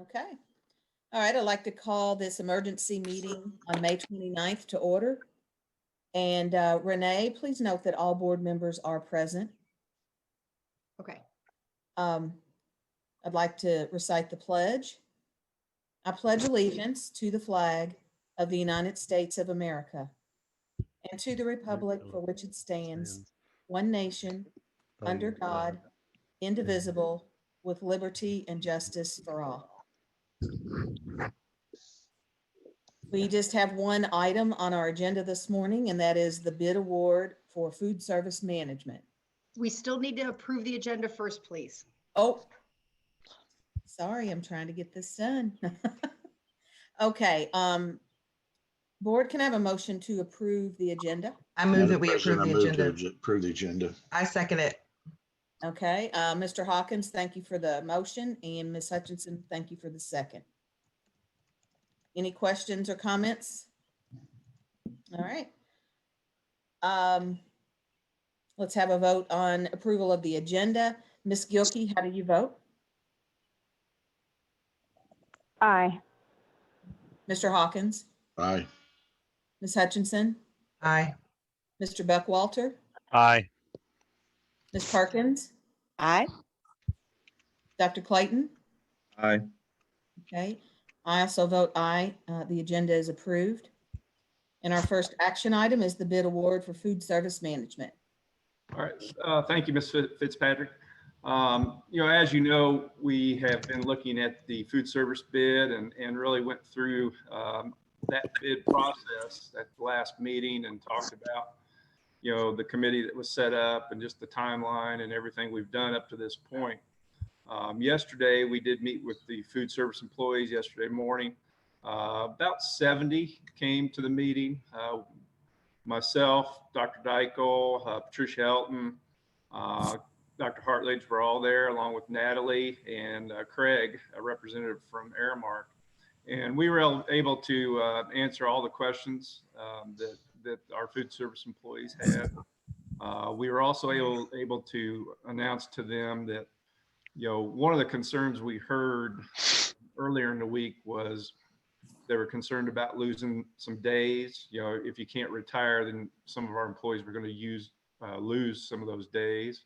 Okay. All right, I'd like to call this emergency meeting on May 29th to order. And Renee, please note that all board members are present. Okay. I'd like to recite the pledge. I pledge allegiance to the flag of the United States of America and to the republic for which it stands, one nation, under God, indivisible, with liberty and justice for all. We just have one item on our agenda this morning, and that is the bid award for food service management. We still need to approve the agenda first, please. Oh, sorry, I'm trying to get this done. Okay, board, can I have a motion to approve the agenda? I move Madam that we approve President, the I move agenda. to approve the agenda. I second it. Okay, Mr. Hawkins, thank you for the motion, and Ms. Hutchinson, thank you for the second. Any questions or comments? All right. Let's have a vote on approval of the agenda. Ms. Gilkey, how do you vote? Aye. Mr. Hawkins? Aye. Ms. Hutchinson? Aye. Mr. Buckwalter? Aye. Ms. Perkins? Aye. Dr. Clayton? Aye. Okay, I also vote aye. The agenda is approved. And our first action item is the bid award for food service management. All right, thank you, Ms. Fitzpatrick. As you know, we have been looking at the food service bid and really went through that bid process at the last meeting and talked about, the committee that was set up and just the timeline and everything we've done up to this point. Yesterday, we did meet with the food service employees yesterday morning. About 70 came to the meeting. Myself, Dr. Dykle, Patricia Helton, Dr. Hartledge were all there, along with Natalie and Craig, a representative from Aramark. And we were able to answer all the questions that our food service employees had. We were also able to announce to them that, one of the concerns we heard earlier in the week was they were concerned about losing some days. If you can't retire, then some of our employees were going to lose some of those days.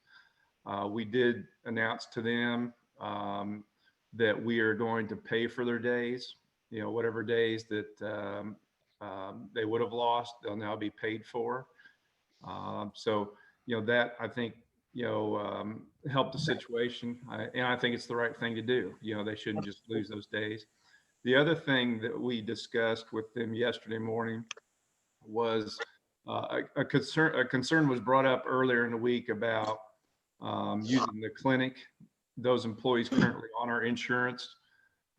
We did announce to them that we are going to pay for their days. Whatever days that they would have lost, they'll now be paid for. So that, I think, helped the situation. And I think it's the right thing to do. They shouldn't just lose those days. The other thing that we discussed with them yesterday morning was a concern was brought up earlier in the week about using the clinic. Those employees currently on our insurance,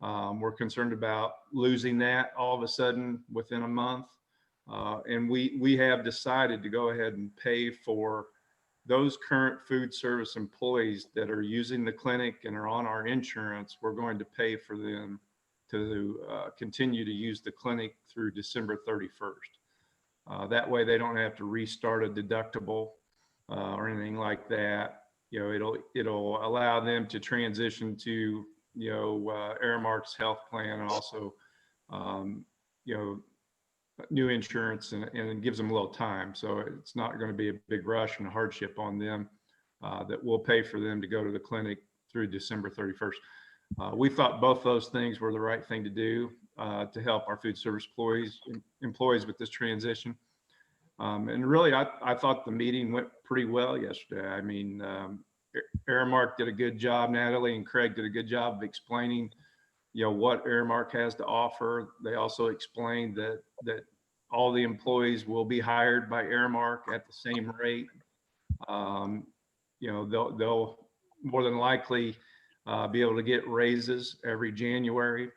we're concerned about losing that all of a sudden within a month. And we have decided to go ahead and pay for those current food service employees that are using the clinic and are on our insurance. We're going to pay for them to continue to use the clinic through December 31st. That way they don't have to restart a deductible or anything like that. It'll allow them to transition to, Aramark's health plan, and also, new insurance, and it gives them a little time. So it's not going to be a big rush and a hardship on them, that we'll pay for them to go to the clinic through December 31st. We thought both those things were the right thing to do to help our food service employees with this transition. And really, I thought the meeting went pretty well yesterday. I mean, Aramark did a good job. Natalie and Craig did a good job of explaining, what Aramark has to offer. They also explained that all the employees will be hired by Aramark at the same rate. They'll more than likely be able to get raises every January.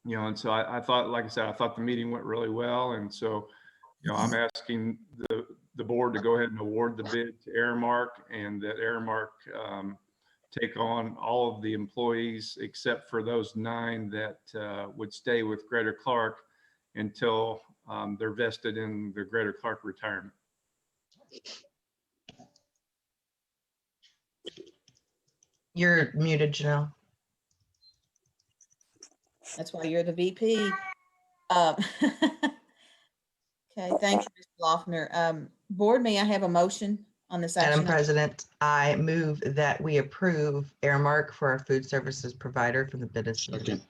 And so I thought, like I said, I thought the meeting went really well. And so, I'm asking the board to go ahead and award the bid to Aramark, and that Aramark take on all of the employees except for those 9 that would stay with Greater Clark until they're vested in the Greater Clark retirement. You're muted, Janelle. That's why you're the VP. Um, Okay, thank you, Mr. Loeffner. Board, may I have a motion on this Madam action? President, I move that we approve Airmark for our food services provider from the bid as submitted. Second.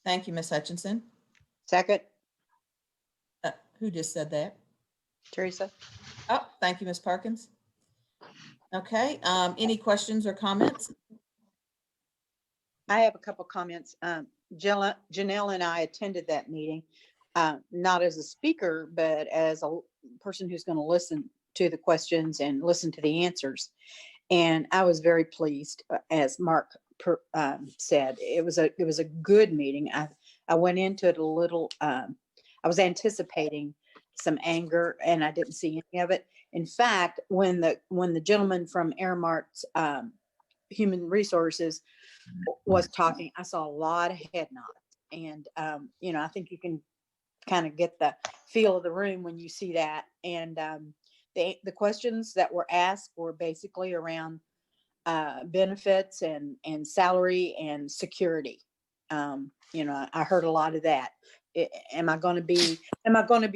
Thank you, Ms. Hutchinson. Second, Who just said that? Teresa. Oh, thank you, Ms. Parkins. Okay, any questions or comments? I have a couple comments. Janelle and I attended that meeting, not as a speaker, but as a person who's going to listen to the questions and listen to the answers. And I was very pleased, as Mark said. It was a good meeting. I went into it a little. I was anticipating some anger, and I didn't see any of it. In fact, when the gentleman from Airmark's Human Resources was talking, I saw a lot of head nods. And, I think you can kind of get the feel of the room when you see that. And the questions that were asked were basically around benefits and salary and security. I heard a lot of that. Am I going to be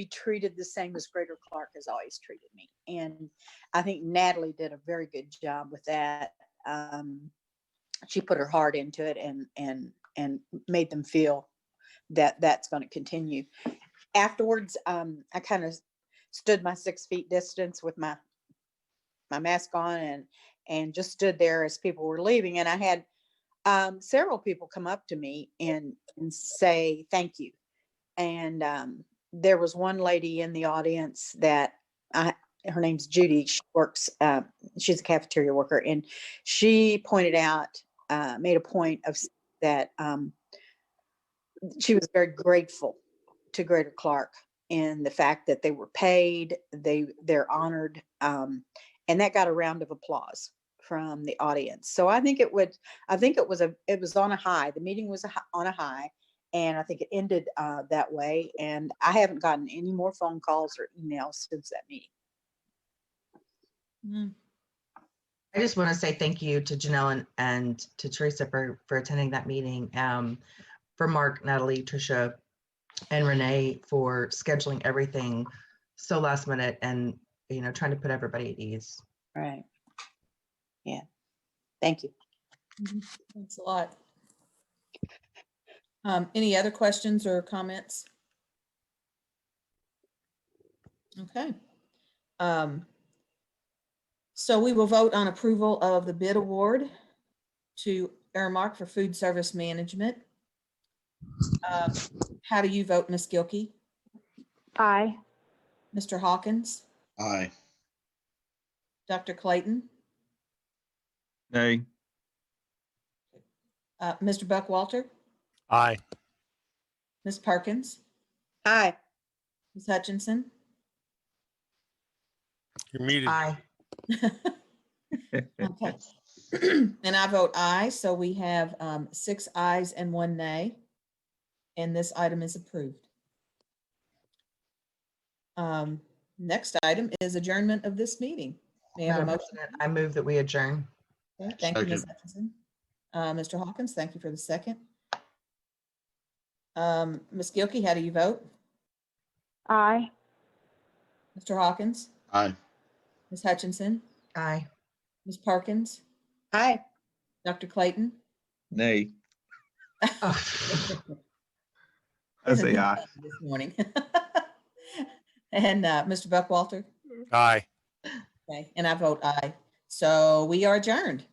treated the same as Greater Clark has always treated me? And I think Natalie did a very good job with that. She put her heart into it and made them feel that that's going to continue. Afterwards, I kind of stood my 6 feet distance with my mask on and just stood there as people were leaving. And I had several people come up to me and say thank you. And there was one lady in the audience that her name's Judy. She works, she's a cafeteria worker, and she pointed out, made a point of that she was very grateful to Greater Clark in the fact that they were paid, they're honored, and that got a round of applause from the audience. So I think it was on a high. The meeting was on a high. And I think it ended that way. And I haven't gotten any more phone calls or emails since that meeting. I just want to say thank you to Janelle and to Teresa for attending that meeting. For Mark, Natalie, Tricia, and Renee for scheduling everything so last minute and trying to put everybody at ease. Right. Yeah. Thank you. Thanks a lot. Any other questions or comments? Okay. So we will vote on approval of the bid award to Airmark for food service management. How do you vote, Ms. Gilkey? Aye. Mr. Hawkins? Aye. Dr. Clayton? Nay. Mr. Buckwalter? Aye. Ms. Perkins? Aye. Ms. Hutchinson? You're muted. Aye. Okay. And I vote aye, so we have 6 ayes and 1 nay, and this item is approved. Next item is adjournment of this meeting. May I have a Madam motion? President, I move that we adjourn. Okay, thank you, Ms. Second. Hutchinson. Mr. Hawkins, thank you for the second. Ms. Gilkey, how do you vote? Aye. Mr. Hawkins? Aye. Ms. Hutchinson? Aye. Ms. Parkins? Aye. Dr. Clayton? Nay. Oh. I say aye. This morning. And Mr. Buckwalter? Aye. Okay, and I vote aye. So we are adjourned.